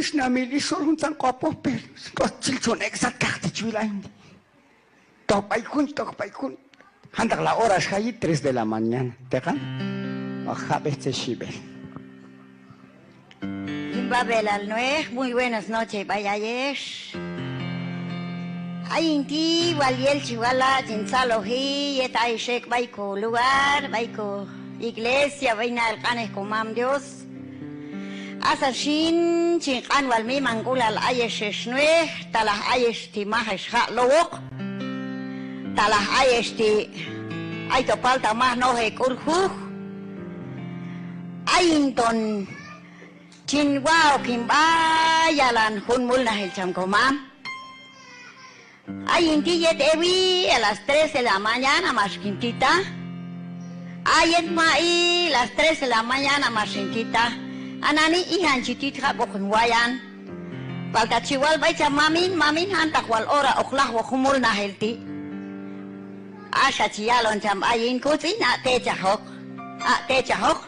milis na milis soruntan kopo per kocil chon exat kahti chuilain tokpaikun handak la horas hay 3 de la mañana tekan ajabete shibe Babel al Noé, muy buenas noches, Bayayesh. Ayinti, Waliel Chihuala, Chinsaloji, Yetaishek, Baiko lugar, Baiko iglesia, Vaina el Canes Comam Dios. Asashin, Chinkan Walmi, Mangula al Ayesh Noé, Talah Ayesh Timahesh Hatlowok, Talah Ayesh Ti Aitopalta Mah Nohe Kulhu, Ayinton. Chinwao kimba yalan hunmul nahil chamkomam. Ayinti yet ewi a las 3 de la mañana más quintita. Ayet mai las 3 de la mañana más quintita. Anani ihan chitita bokun wayan. Palta chiwal baita mamin hantak wal ora oklah wa humul nahil ti. Asha chiyalon cham ayin kuti na techahok. Techahok.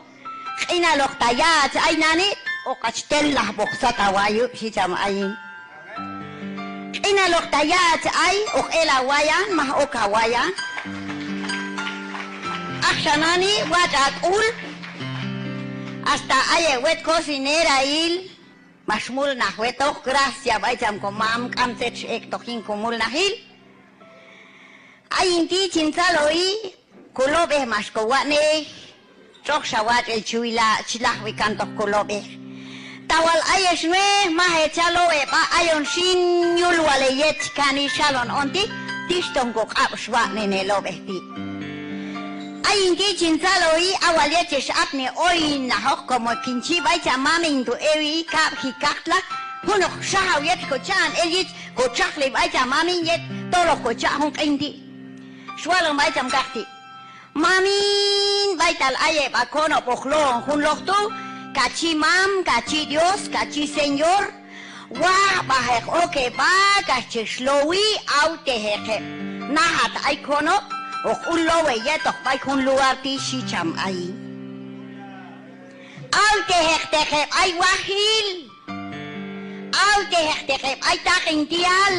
Ina lok tayat ay nani. O kachtelah boksa tawayo si cham ayin. Ina lok tayat ay o elawayan mah o kawayan. Akshanani watat ul. Hasta ay wet cocinera il. Masmul na wetok gracia bay cham komam kamsech ek tokin kumul na hil. Ayin ti chinsaloi kulobe maskowane. Chok shawat el chuila chilah wikantok kulobe. Tawal ayesh me mahe chalo e pa ayon shin yul wale yet kani shalon onti tishton kok abshwa nene lobehti. Ayin ki chinsalo i awal yetesh apne oin na hok como kinchi baita mamin tu ewi kap hikatla hunok shahaw yet ko chan elit ko chakli baita mamin yet tolo ko chahong indi. Shwalong baita mkakti. Mamin baital aye pa kono poklong hun loktu. Kachi mam, kachi Dios, kachi Señor. Wah bahek oke ba kachi shlowi au teheke. Nahat ay kono ok ullowe yetok bay kun lugar ti shicham ay. Au tehek tehek ay wahil. Au tehek tehek ay taking tial.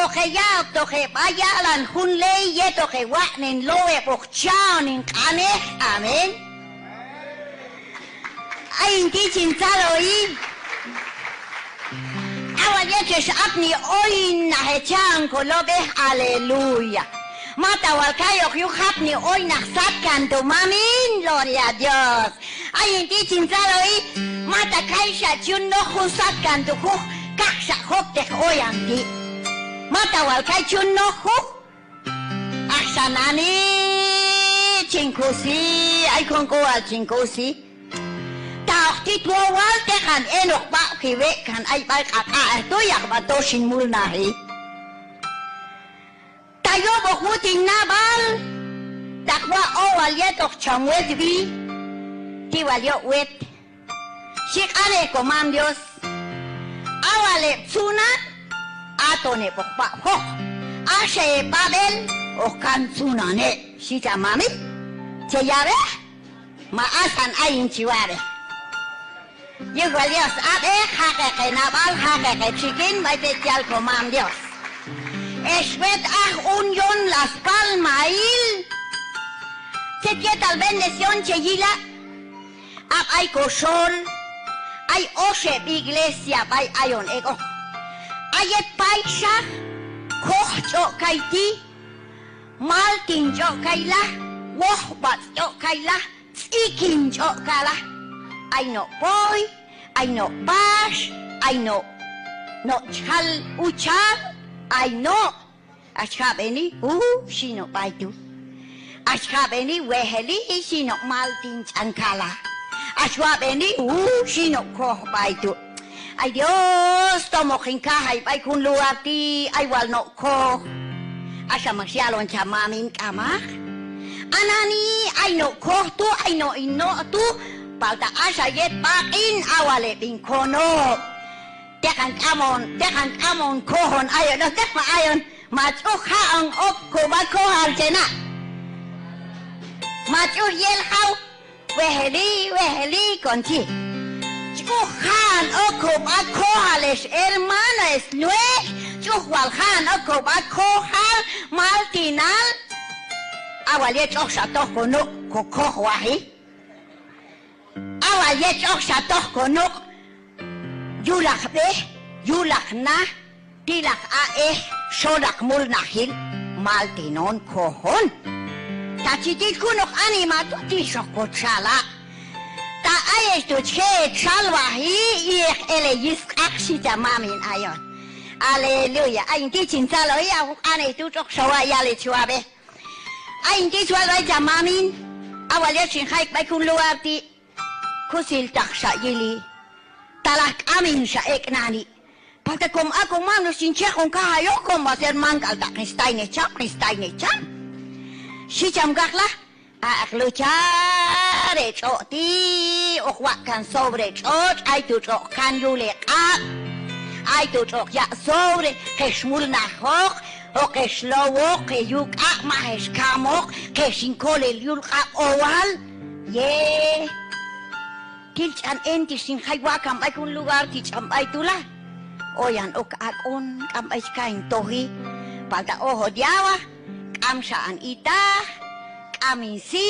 Oke yaok toke bayalan hun ley yetoke waknen lowe pokchao nin kaneh. Amen. Ayin ti chinsaloi. Awal yetesh apni oin na hechan kolobe aleluya. Mata wal kayok yuk hapni oin na satkan tu mamin gloria a Dios. Ayin ti chinsaloi. Mata kaisha chun no hun satkan tu kuk kaksha hok tek oyang ti. Mata wal kay chun no kuk. Aksanani chinkusi ay kongko al chinkusi. Ti tuwal tekan enok ba kiwe kan ay bay kaka ito yak ba to sinmul nahi. Tayo bukuting nabal. Takwa owal yetok chamwet bi. Tiwal yok wet. Sikane komam Dios. Awale sunat. Ato ne pokpa hok. Ashe babel. Okan sunane. Sita mami. Cheyabe. Maasan ayin chiware. Igual Dios, jaque naval, jaque chiquín, vaite al comam Dios. Esbet unión las palmail. Se quieta el bendición cheyila. Hay cosol. Hay oshe iglesia, hay ayon ego. Hay et paisa. Koch chokaiti. Maltin chokaila. Wohbat chokaila. Tsikin chokala. I know boy, I know bash, I know no chal uchal, I know Ashkabeni, she no baitu. Ashkabeni, weheli, she no maltin chankala. Ashwabeni, she no koh baitu. Ay Dios, tomo kinkahay, ay kun luati, ay wal no koh. Asha magsyalon chamamin kamak. Anani, ay no koh tu, ay no ino tu. Palta asha yet bakin awale bin kono. Tekan kamon kohon ayon. No tekma ayon. Machuk haang op kubako haljena. Machuk yel hau. Weheli konti. Chuk haan op kubako es hermana es nuej, chuhualjan o cobacoja, maltinal. Awalet oxatoh conuk, cocohuahi. Awalet oxatoh conuk, yulak be, yulak na, tilak ae, sodak mulnahil, maltinon cojon. Tachitil kunok animatu tisokochala. Ta ayes tu che chalwahi ich elejis aksita mamin ayon. Aleluya. Ayin ti chinsalo ya ane tu chok shawa ya le chuabe. Ayin ti chuabe ja mamin. Awalya chin haik bai kun luarti. Kusil tak sha yili. Talak amin sha eknani. Pata kom ako mano sin che kon kahayo kom baser mangkal tak nistaine cham. Si cham gakla. Luchare choti okwakan sobre chot ay tu chokan yule ka ay tu chok ya sobre keshmul nahok o keshlowo ke yuk mahesh kamok keshinkol el yul ka owal ye tilchan enti sin haywa kam ay kun lugar ticham ay tula oyan ok akon kam ay kain tohi palta oho diawa kam saan ita Amin si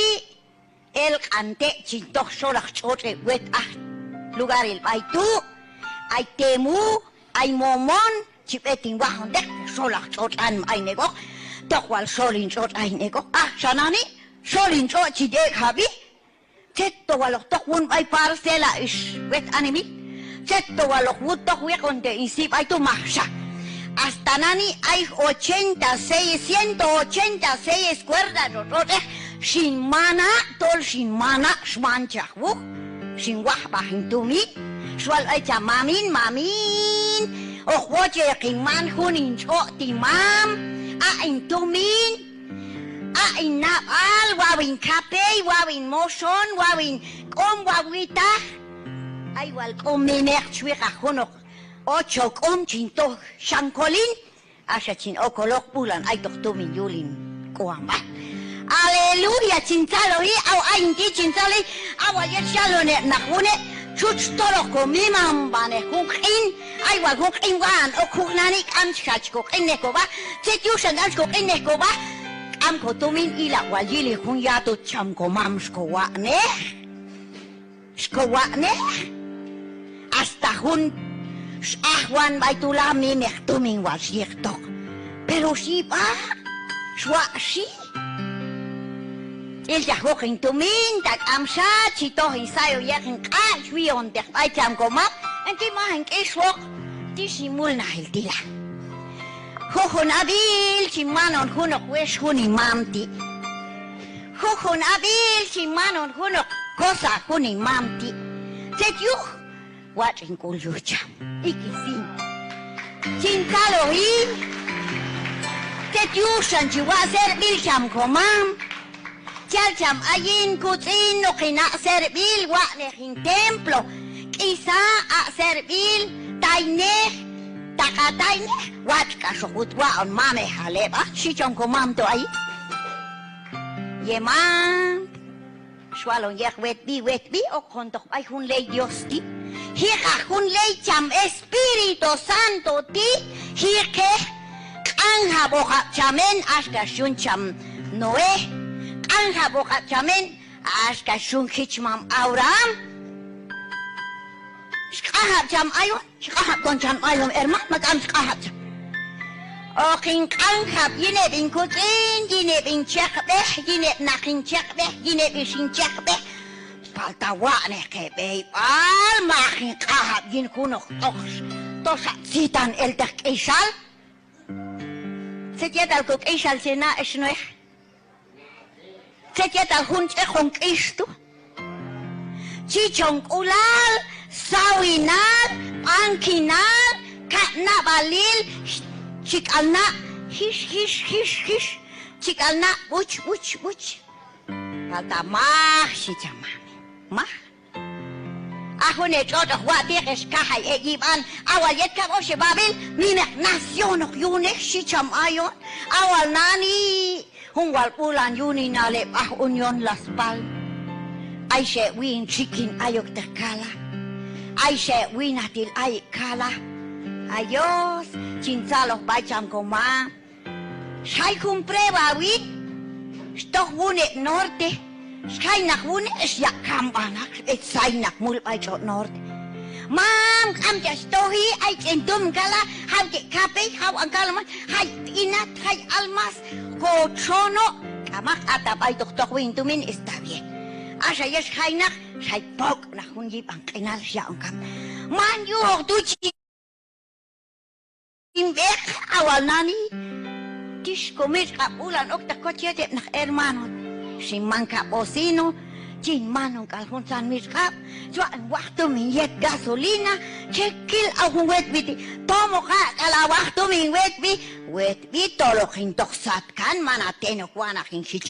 el cante chintok solak chote wet lugar el baitu ay temu ay momon chipetin wahondek solak chotan ay nego tokwal solin chot ay nego sanani solin chot chidek habi tetto walok tokwun ay parcela is wet animi tetto walok wut tokwe konte insip ay tu mahsha hasta nani hay 186 cuerdas rototes sin mana, tol sin mana, shmanchahwu, sin wahbahin tumi, swal ay mamin, o huoche kiman hunin chotimam, in tumin, in napal, wawin kapey, wawin moson, wawin kom wawita, ay wal kom minek chwika hunok. Ocho chinto shankolin asha chin okolok pulan ay tuktumin yulin kuamba. Aleluya chinsalo hi aw ay hindi chinsalo aw ayet shalo ne nakune chuch tolo ko mimam bane hukin ay wag hukin wan o kuknani am chach ko ineko ba chetu shangan ko ineko ba am ko tumin ila wajili hun yato cham ko mam sko wa ne hasta hun Ahwan baitula mi mehtuming wasirtok. Pero si pa, si. Il jahoking tumin, tak amsa, chito hisayo yakin ka, chwion dek ay jam komap, en ti mahing iswok, ti simul na hiltila. Huhun abil, si manon hunok wes huni mamti. Huhun abil, si manon hunok kosa huni mamti. Setyuh, watching kuljucham. Ikisin. Chinkalohi. Tetyushan chiwa serbil cham komam. Chal cham ayin kutin no kina serbil wa nehin templo. Kisa a serbil taine takataine wat kasukut wa on mame haleba si cham komam to ay. Yeman. Swalon yak wet bi o kontok ay hun lay Dios ti. Hika hun lay cham Espíritu Santo ti hike kangha boka chamen aska shun cham Noé kangha boka chamen aska shun hichmam Abraham skahab cham ayon skahab kon cham ayon ermak magam skahab oking kanghab yineb in kutin yineb in chekbe yineb nakin chekbe yineb in chekbe Paltawa ne kebe al makin kahap yin kunok tos sitan el tak isal Setiatal kok isal sena esnoeh Setiatal hun chekong istu Chichong ulal sawinal pangkinal katna balil chikalna hish chikalna buch Paltamah si chamami Mah, ako ne choto wati keskahay egiban awal yet ka o babil minek nasyon ok yunek si cham ayon awal nani hungwal pulan yuni nalep union laspal ay she win chicken ayok terkala ay she win atil ay kala Adiós, chinzalos bacham coma. Shai compreba wit. Stoch wune norte. Shai nach wune es ja kambanak. Et sei nach mul bachot norte. Mam, am ja stohi, ay entum kala, hau ke kape, hau angkalman, hay inat, hay almas, cochono, kamak atabay doktor wintumin está bien. Asha yes hay nak, hay pok na hunji pang kinal siya angkam. Man yu tuchi. Weg awal nani. Tish komis kapulan ok takotje tep nach hermano. Sin man kaposino. Jin manong kalhunsan miskap, suan waktu minyak gasolina, cekil aku wetbiti, tomo kala waktu min wetbi tolok hintok satkan mana tenok wana hinsi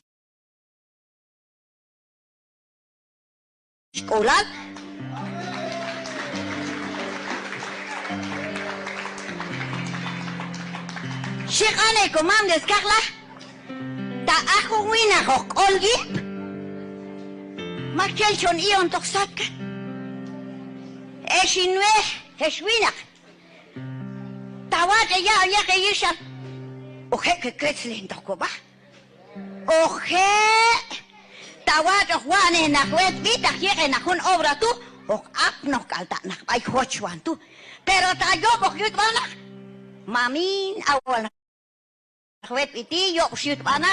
sekolah. Shekane komam deskaklah, tak aku wina kok olgip. Markel schon ion toksaka. Eshinwe, eswinak. Tawad ya kayisha. Oje que kretzlin tokoba. Oje. Tawad juane na kwet vita hiere na kun obra tu. Ok ap no kalta na bay hochwan tu. Pero tayo bokyut bana. Mamin awal na kwet iti yo syut bana.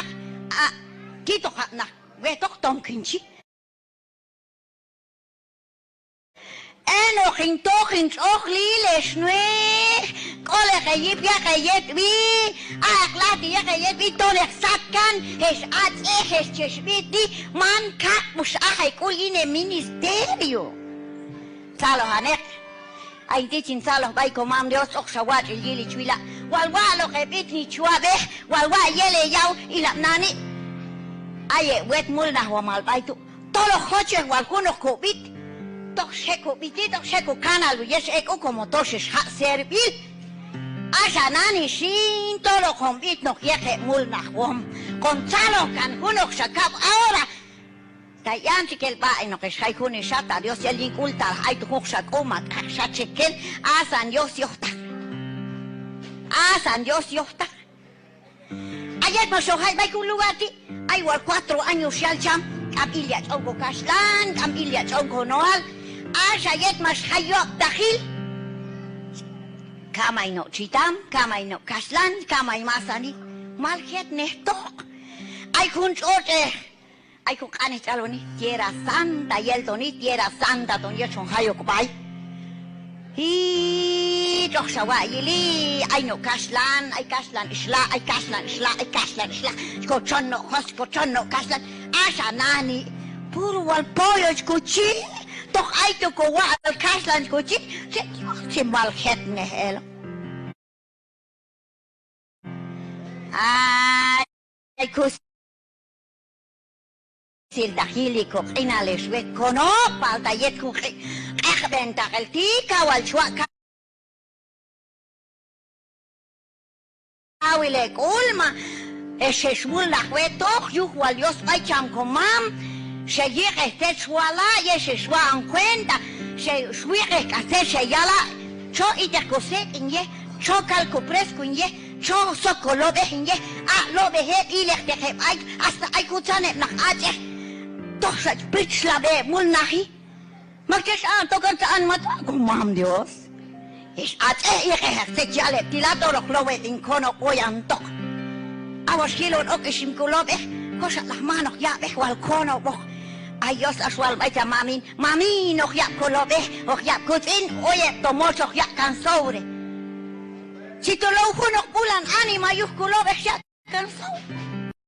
Kito na wetok tom kinchi. Eno hintochins och lile schnue, kole gejip ja gejet wie, glad ja gejet wie tonek satkan, es es chesbiti, man kap mus kuline ministerio. Salo hanek, ay tichin salo bay komam Dios och shawat yili chwila, walwa lo gebit ni chwabe, walwa yele yaw ilap nani. Aye wet mul na wamal bay tu, tolo hoche walkuno kubit. Toch seco canal, yes eco como toshes ha servil. Asha nani sin tolo compit no yeke mul na wom. Gonzalo can hunok shakap ahora. Tayanti que el ba no que shai huni shata Dios el inculta hay tu hok oma shachekel asan Dios yohta. Asan Dios yohta. Ayer no sohay bay kun lugati. Hay 4 años shalcham. Camilla chongo kaslan, Camilla chongo noal. Asha yet mas hayok dahil. Kamay no chitam, kamay no kaslan, kamay masani. Malket nehtok. Ay kun chote. Ay kun kane chaloni. Tierra santa yeltoni, tierra santa ton yechon hayok bay. Hi doch shawa yili. Ay no kaslan, ay kaslan isla, ay kaslan isla, ay kaslan isla. Kochon no hos, kochon no kaslan. Asha nani. Puro wal pollo escuchi. Toch ay to ko wa al kaslan escuchi. Se malket nehel. Ay kus. Sil dahili ko inales wet kono palta yet ku benta el tika wal chwa awile kulma ese shmul la toch yu wal yos bay cham komam se yere te chwala yese shwa en cuenta se shwire kase se yala cho ite koset inye cho kalko presku inye cho sokolobe inye lobe he ile te ay hasta ay kutsane nak aje toch sa pitslabe mul nahi. Magkes tokan saan mata kumam Dios. Es ate ya le tilato lo klowe in kono koyantok. Awas kilon ok isim kulobe cosa las manos ya be wal kono bo. Ayos aswal baita mamin no ya kulobe o ya kutin oye tomos o ya kansoure. Si to lo uno pulan anima yus kulobe ya kansoure.